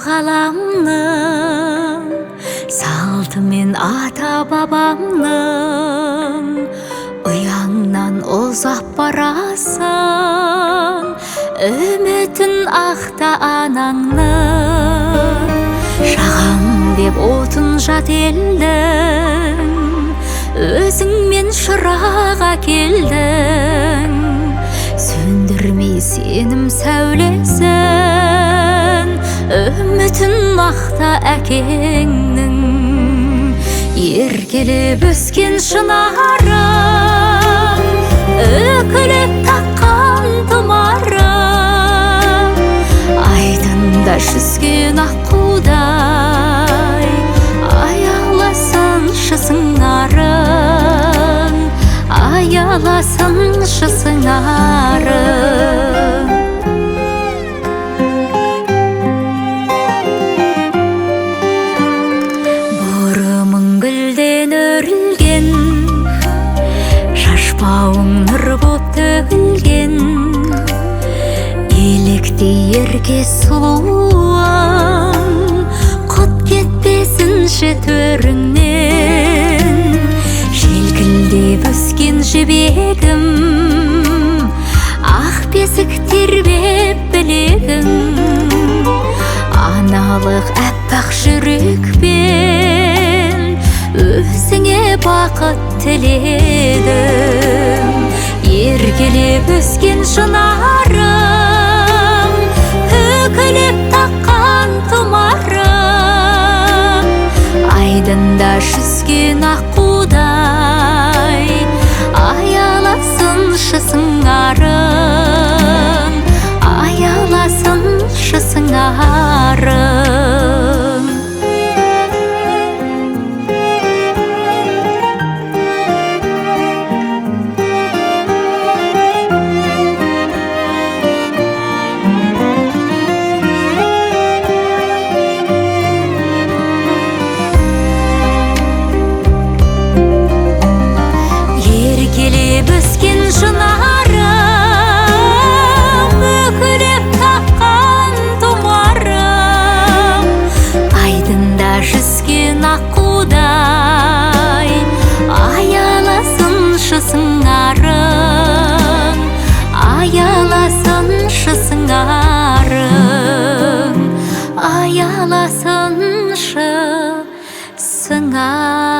қаламның, салты мен ата бабамның, ұяңнан ұзап барасың, үмітін ақта анаңның. Шағам деп отын жат елдің, өзіңмен шыраға келдің. Сөндірмей сенім сәулесін, үмітін ақта әкеңнің. Еркелеп өскен шынарым, үкілеп таққан тұмарым, айдында жүзген аққудай, аяласыншы сыңарың, аяласыншы сыңарың. Бұрымың гүлден өрілген, шашбауың нұр боп төгілген, еліктей ерке сұлуың, құт кетпесінші төріңнен. Желкілдеп өскен жібегім, ақ бесік тербеп білегің. Аналық әппақ жүрекпен өзіңе бақыт тіледім. Еркелеп өскен шынарым, үкілеп таққан тұмарым, айдында жүзген аққудай, аяласыншы сыңарың, аяласыншы сыңарың. Еркелеп өскен шынарым, үкілеп таққан тұмарым, айдында жүзген аққудай, аяласыншы сыңарың, аяласыншы сыңарың, аяласыншы сыңарың.